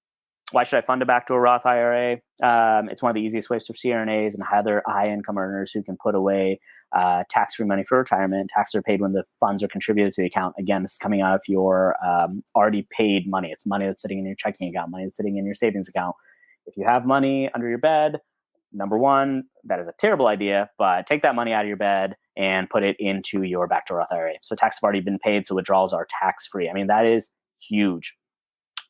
why should I fund a backdoor Roth IRA? It's one of the easiest ways for CRNAs and other high income earners who can put away tax-free money for retirement. Taxes are paid when the funds are contributed to the account. Again, this is coming out of your already paid money. It's money that's sitting in your checking account, money that's sitting in your savings account. If you have money under your bed, number one, that is a terrible idea, but take that money out of your bed and put it into your backdoor Roth IRA. So taxes have already been paid, so withdrawals are tax-free. I mean, that is huge.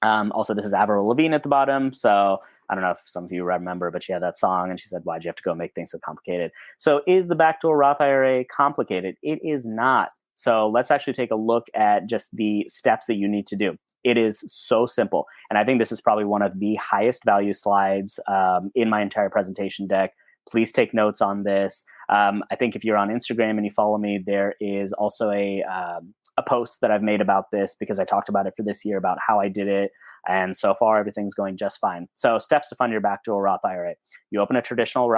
Also, this is Avril Lavigne at the bottom. So I don't know if some of you remember, but she had that song and she said, why'd you have to go make things so complicated? So is the backdoor Roth IRA complicated? It is not. So let's actually take a look at just the steps that you need to do. It is so simple. And I think this is probably one of the highest value slides in my entire presentation deck. Please take notes on this. I think if you're on Instagram and you follow me, there is also a post that I've made about this because I talked about it for this year about how I did it. And so far, everything's going just fine. So steps to fund your backdoor Roth IRA. You open a traditional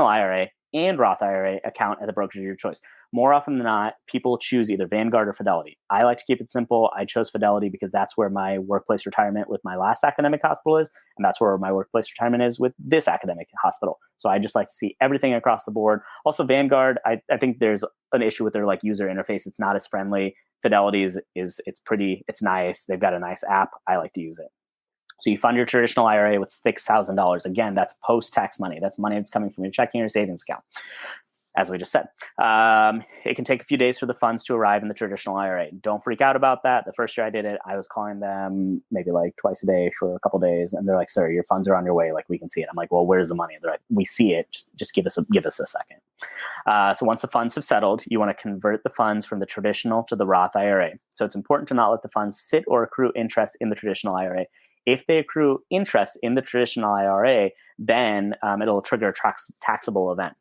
IRA and Roth IRA account at the brokerage of your choice. More often than not, people choose either Vanguard or Fidelity. I like to keep it simple. I chose Fidelity because that's where my workplace retirement with my last academic hospital is, and that's where my workplace retirement is with this academic hospital. So I just like to see everything across the board. Also, Vanguard, I think there's an issue with their like user interface. It's not as friendly. Fidelity it's nice. They've got a nice app. I like to use it. So you fund your traditional IRA with $6,000. Again, that's post-tax money. That's money that's coming from your checking or savings account, as we just said. It can take a few days for the funds to arrive in the traditional IRA. Don't freak out about that. The first year I did it, I was calling them maybe like twice a day for a couple of days, and they're like, "Sir, your funds are on your way. Like we can see it." I'm like, "Well, where's the money?" They're like, "We see it. Just give us a second." So once the funds have settled, you want to convert the funds from the traditional to the Roth IRA. So it's important to not let the funds sit or accrue interest in the traditional IRA. If they accrue interest in the traditional IRA, then it'll trigger a taxable event.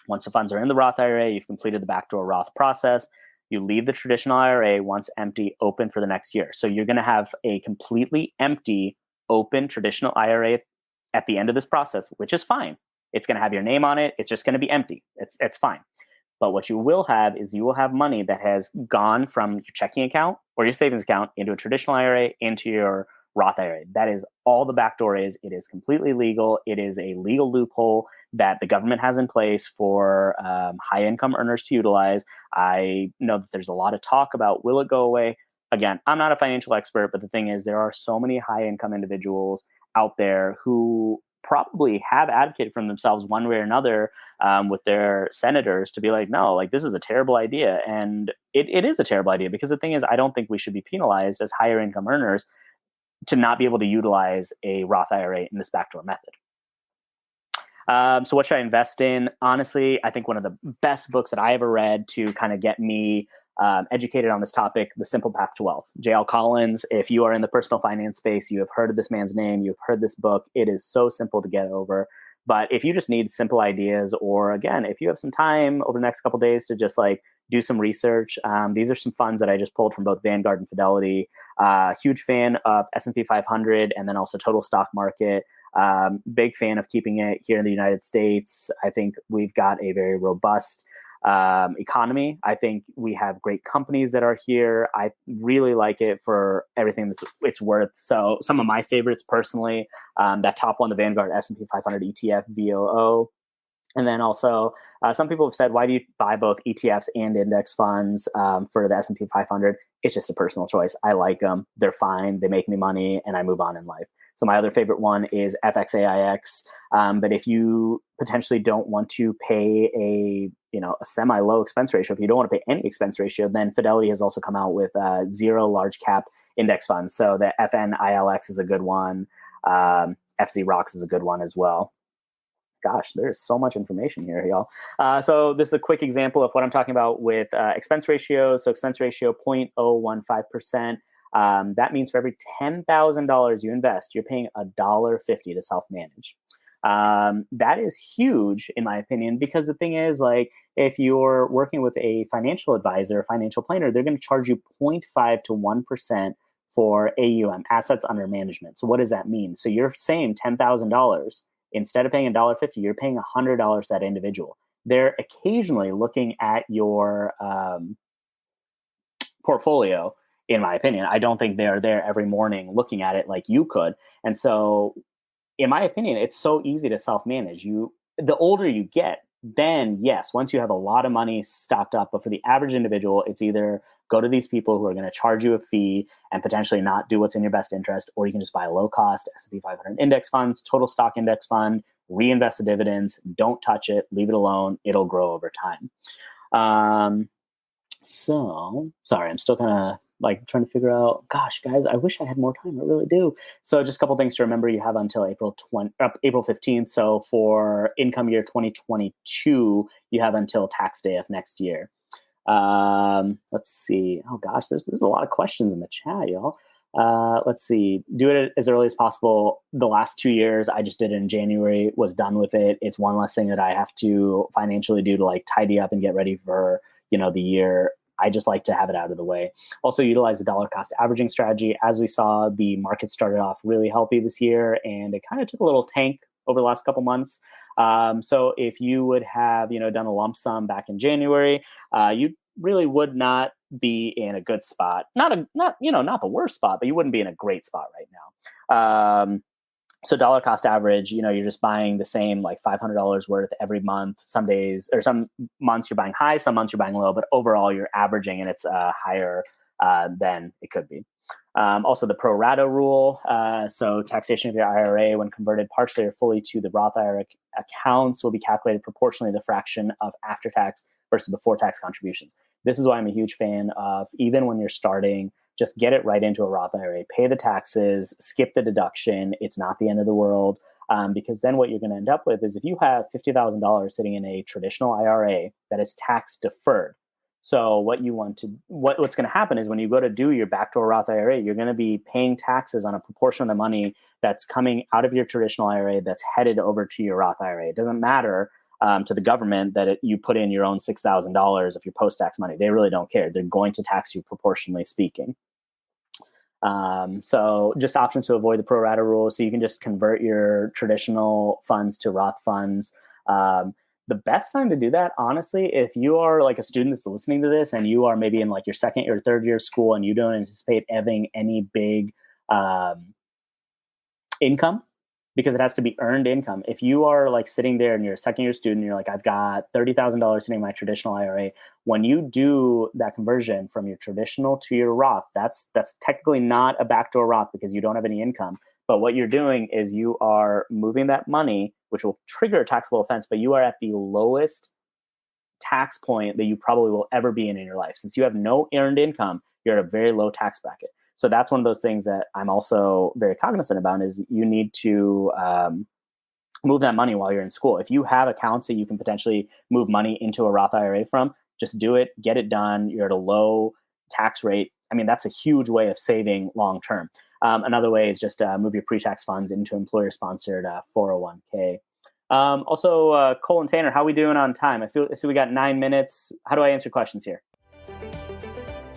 Once the funds are in the Roth IRA, you've completed the backdoor Roth process. You leave the traditional IRA once empty, open for the next year. So you're going to have a completely empty, open traditional IRA at the end of this process, which is fine. It's going to have your name on it. It's just going to be empty. It's fine. But what you will have is you will have money that has gone from your checking account or your savings account into a traditional IRA into your Roth IRA. That is all the backdoor is. It is completely legal. It is a legal loophole that the government has in place for high income earners to utilize. I know that there's a lot of talk about will it go away? Again, I'm not a financial expert, but the thing is there are so many high income individuals out there who probably have advocated for themselves one way or another with their senators to be like, no, like this is a terrible idea. And it is a terrible idea because the thing is, I don't think we should be penalized as higher income earners to not be able to utilize a Roth IRA in this backdoor method. So what should I invest in? Honestly, I think one of the best books that I ever read to kind of get me educated on this topic, The Simple Path to Wealth. J.L. Collins, if you are in the personal finance space, you have heard of this man's name, you've heard this book. It is so simple to get over. But if you just need simple ideas, or again, if you have some time over the next couple of days to just like do some research, these are some funds that I just pulled from both Vanguard and Fidelity. Huge fan of S&P 500 and then also total stock market. Big fan of keeping it here in the United States. I think we've got a very robust economy. I think we have great companies that are here. I really like it for everything that it's worth. So some of my favorites personally, that top one, the Vanguard S&P 500 ETF VOO. And then also some people have said, why do you buy both ETFs and index funds for the S&P 500? It's just a personal choice. I like them. They're fine. They make me money and I move on in life. So my other favorite one is FXAIX. But if you potentially don't want to pay a semi-low expense ratio, if you don't want to pay any expense ratio, then Fidelity has also come out with 0 large cap index funds. So the FNILX is a good one. FZROX is a good one as well. Gosh, there's so much information here, y'all. So this is a quick example of what I'm talking about with expense ratio. So expense ratio 0.015%. That means for every $10,000 you invest, you're paying $1.50 to self-manage. That is huge, in my opinion, because the thing is, like, if you're working with a financial advisor, a financial planner, they're going to charge you 0.5 to 1% for AUM, assets under management. So what does that mean? So you're saying $10,000. Instead of paying $1.50, you're paying $100 to that individual. They're occasionally looking at your portfolio, in my opinion. I don't think they're there every morning looking at it like you could. And so, in my opinion, it's so easy to self-manage. The older you get, then yes, once you have a lot of money stocked up, but for the average individual, it's either go to these people who are going to charge you a fee and potentially not do what's in your best interest, or you can just buy a low-cost S&P 500 index funds, total stock index fund, reinvest the dividends, don't touch it, leave it alone. It'll grow over time. So sorry, I'm still kind of like trying to figure out, gosh, guys, I wish I had more time. I really do. So just a couple things to remember. You have until April 15th. So for income year 2022, you have until tax day of next year. Let's see. Oh gosh, there's a lot of questions in the chat, y'all. Let's see. Do it as early as possible. The last 2 years, I just did it in January, was done with it. It's one less thing that I have to financially do to like tidy up and get ready for, the year. I just like to have it out of the way. Also utilize the dollar cost averaging strategy. As we saw, the market started off really healthy this year and it kind of took a little tank over the last couple months. So if you would have, done a lump sum back in January, you really would not be in a good spot. Not the worst spot, but you wouldn't be in a great spot right now. So dollar cost average, you're just buying the same like $500 worth every month. Some days or some months you're buying high, some months you're buying low, but overall you're averaging and it's higher than it could be. Also the pro rata rule. So taxation of your IRA when converted partially or fully to the Roth IRA accounts will be calculated proportionally to the fraction of after tax versus before tax contributions. This is why I'm a huge fan of, even when you're starting, just get it right into a Roth IRA, pay the taxes, skip the deduction. It's not the end of the world. Because then what you're going to end up with is if you have $50,000 sitting in a traditional IRA that is tax deferred. So what's going to happen is when you go to do your backdoor Roth IRA, you're going to be paying taxes on a proportion of the money that's coming out of your traditional IRA that's headed over to your Roth IRA. It doesn't matter to the government that you put in your own $6,000 of your post-tax money. They really don't care. They're going to tax you proportionally speaking. So just options to avoid the pro rata rule. So you can just convert your traditional funds to Roth funds. The best time to do that, honestly, if you are like a student that's listening to this and you are maybe in like your second or third year of school and you don't anticipate having any big income, because it has to be earned income. If you are like sitting there and you're a second year student, and you're like, I've got $30,000 sitting in my traditional IRA. When you do that conversion from your traditional to your Roth, that's technically not a backdoor Roth because you don't have any income. But what you're doing is you are moving that money, which will trigger a taxable offense, but you are at the lowest tax point that you probably will ever be in your life. Since you have no earned income, you're at a very low tax bracket. So that's one of those things that I'm also very cognizant about is you need to move that money while you're in school. If you have accounts that you can potentially move money into a Roth IRA from, just do it, get it done. You're at a low tax rate. I mean, that's a huge way of saving long term. Another way is just move your pre-tax funds into employer-sponsored 401k. Also, Cole and Tanner, how are we doing on time? I see we got 9 minutes. How do I answer questions here?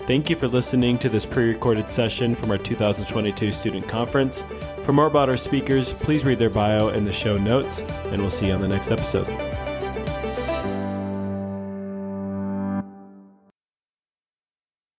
Thank you for listening to this pre-recorded session from our 2022 student conference. For more about our speakers, please read their bio in the show notes, and we'll see you on the next episode.